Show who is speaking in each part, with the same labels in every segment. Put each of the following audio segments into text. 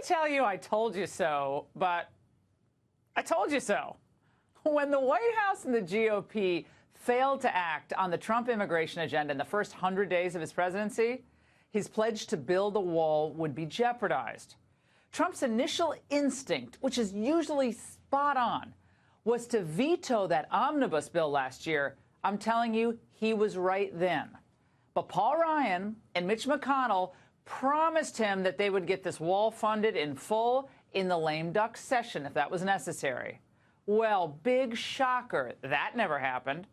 Speaker 1: tell you I told you so, but I told you so. When the White House and the GOP failed to act on the Trump immigration agenda in the first 100 days of his presidency, his pledge to build a wall would be jeopardized. Trump's initial instinct, which is usually spot on, was to veto that omnibus bill last year. I'm telling you, he was right then. But Paul Ryan and Mitch McConnell promised him that they would get this wall funded in full in the lame duck session if that was necessary. Well, big shocker, that never happened.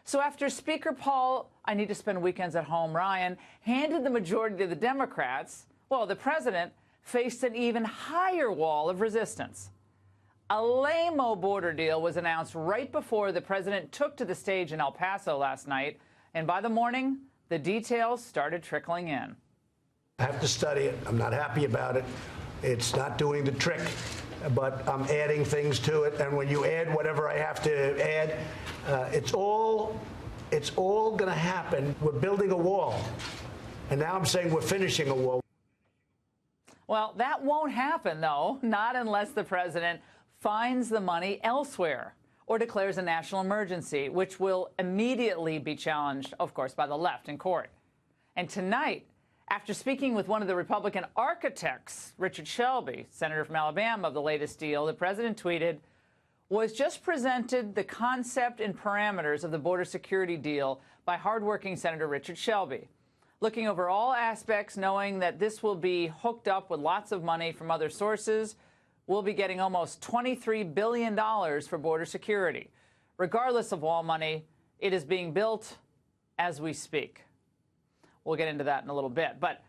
Speaker 1: So after Speaker Paul, I need to spend weekends at home, Ryan, handed the majority to the Democrats, well, the president faced an even higher wall of resistance. A lame-o border deal was announced right before the president took to the stage in El Paso last night, and by the morning, the details started trickling in.
Speaker 2: I have to study it. I'm not happy about it. It's not doing the trick, but I'm adding things to it, and when you add whatever I have to add, it's all going to happen. We're building a wall, and now I'm saying we're finishing a wall.
Speaker 1: Well, that won't happen, though, not unless the president finds the money elsewhere or declares a national emergency, which will immediately be challenged, of course, by the left in court. And tonight, after speaking with one of the Republican architects, Richard Shelby, senator from Alabama, of the latest deal, the president tweeted, "Was just presented the concept and parameters of the border security deal by hardworking Senator Richard Shelby. Looking over all aspects, knowing that this will be hooked up with lots of money from other sources, we'll be getting almost $23 billion for border security. Regardless of wall money, it is being built as we speak." We'll get into that in a little bit. But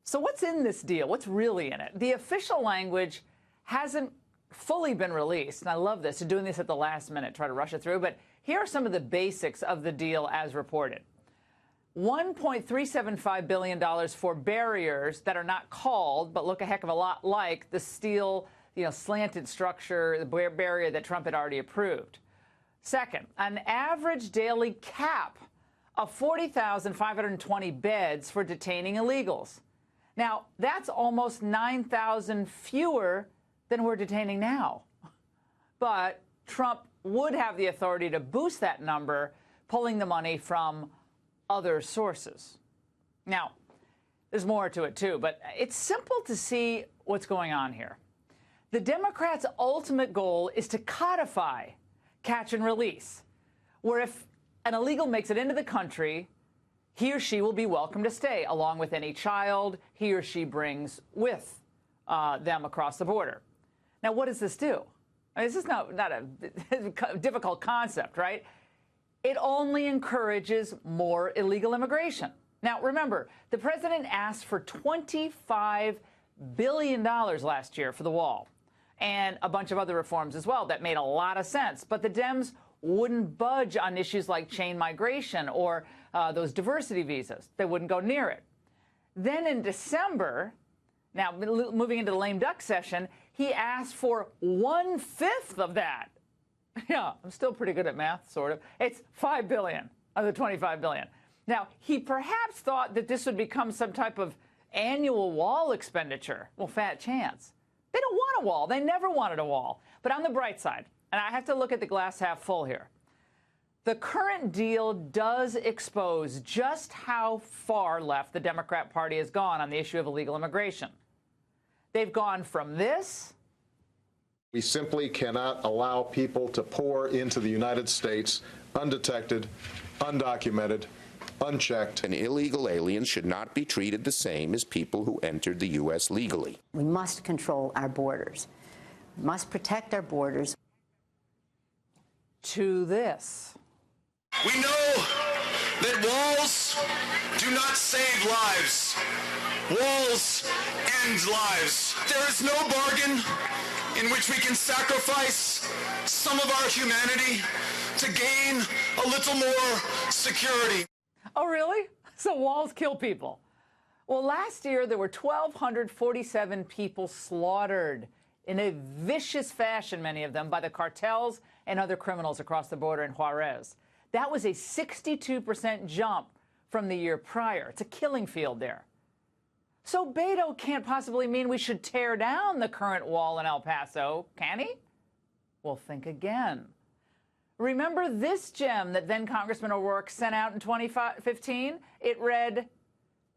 Speaker 1: so what's in this deal? What's really in it? The official language hasn't fully been released, and I love this. They're doing this at the last minute, try to rush it through. But here are some of the basics of the deal as reported. $1.375 billion for barriers that are not called, but look a heck of a lot like the steel, slanted structure, the barrier that Trump had already approved. Second, an average daily cap of 40,520 beds for detaining illegals. Now, that's almost 9,000 fewer than we're detaining now. But Trump would have the authority to boost that number, pulling the money from other sources. Now, there's more to it, too, but it's simple to see what's going on here. The Democrats' ultimate goal is to codify catch and release, where if an illegal makes it into the country, he or she will be welcome to stay, along with any child he or she brings with them across the border. Now, what does this do? I mean, this is not a difficult concept, right? It only encourages more illegal immigration. Now, remember, the president asked for $25 billion last year for the wall and a bunch of other reforms as well that made a lot of sense. But the Dems wouldn't budge on issues like chain migration or those diversity visas. They wouldn't go near it. Then in December, now moving into the lame duck session, he asked for 1/5 of that. Yeah, I'm still pretty good at math, sort of. It's $5 billion of the $25 billion. Now, he perhaps thought that this would become some type of annual wall expenditure. Well, fat chance. They don't want a wall. They never wanted a wall. But on the bright side, and I have to look at the glass half full here, the current deal does expose just how far left the Democrat Party has gone on the issue of illegal immigration. They've gone from this.
Speaker 3: We simply cannot allow people to pour into the United States undetected, undocumented, unchecked.
Speaker 4: And illegal aliens should not be treated the same as people who entered the U.S. legally.
Speaker 5: We must control our borders, must protect our borders.
Speaker 1: To this.
Speaker 6: We know that walls do not save lives. Walls end lives. There is no bargain in which we can sacrifice some of our humanity to gain a little more security.
Speaker 1: Oh, really? So walls kill people. Well, last year there were 1,247 people slaughtered in a vicious fashion, many of them, by the cartels and other criminals across the border in Juarez. That was a 62% jump from the year prior. It's a killing field there. So Beto can't possibly mean we should tear down the current wall in El Paso, can he? Well, think again. Remember this gem that then Congressman O'Rourke sent out in 2015? It read,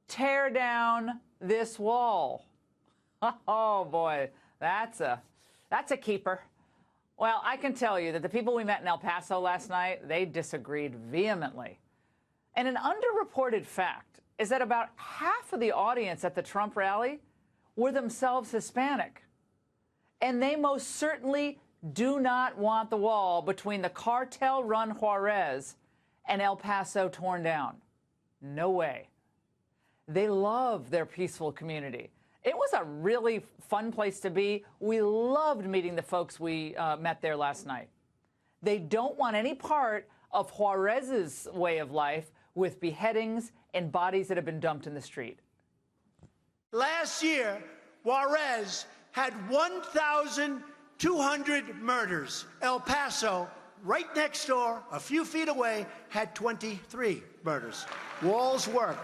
Speaker 1: "Tear down this wall." Oh, boy, that's a keeper. Well, I can tell you that the people we met in El Paso last night, they disagreed vehemently. And an underreported fact is that about half of the audience at the Trump rally were themselves Hispanic. And they most certainly do not want the wall between the cartel-run Juarez and El Paso torn down. No way. They love their peaceful community. It was a really fun place to be. We loved meeting the folks we met there last night. They don't want any part of Juarez's way of life with beheadings and bodies that have been dumped in the street.
Speaker 7: Last year, Juarez had 1,200 murders. El Paso, right next door, a few feet away, had 23 murders. Walls work.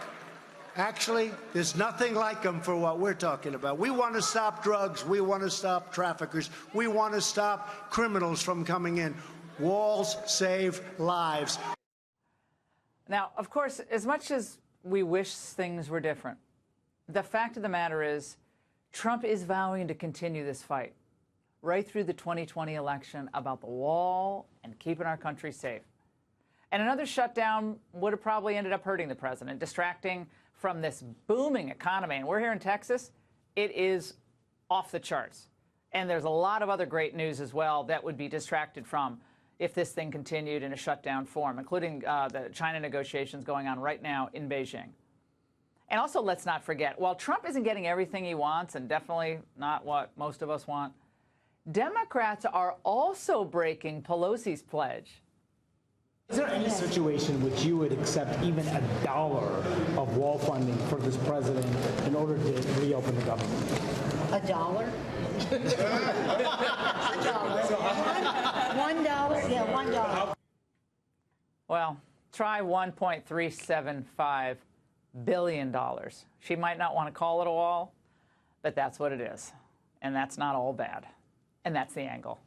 Speaker 7: Actually, there's nothing like them for what we're talking about. We want to stop drugs. We want to stop traffickers. We want to stop criminals from coming in. Walls save lives.
Speaker 1: Now, of course, as much as we wish things were different, the fact of the matter is Trump is vowing to continue this fight right through the 2020 election about the wall and keeping our country safe. And another shutdown would have probably ended up hurting the president, distracting from this booming economy. And we're here in Texas. It is off the charts. And there's a lot of other great news as well that would be distracted from if this thing continued in a shutdown form, including the China negotiations going on right now in Beijing. And also, let's not forget, while Trump isn't getting everything he wants, and definitely not what most of us want, Democrats are also breaking Pelosi's pledge.
Speaker 8: Is there any situation in which you would accept even $1 of wall funding for this president in order to reopen the government?
Speaker 5: $1? $1? Yeah, $1.
Speaker 1: Well, try $1.375 billion. She might not want to call it a wall, but that's what it is. And that's not all bad. And that's the angle.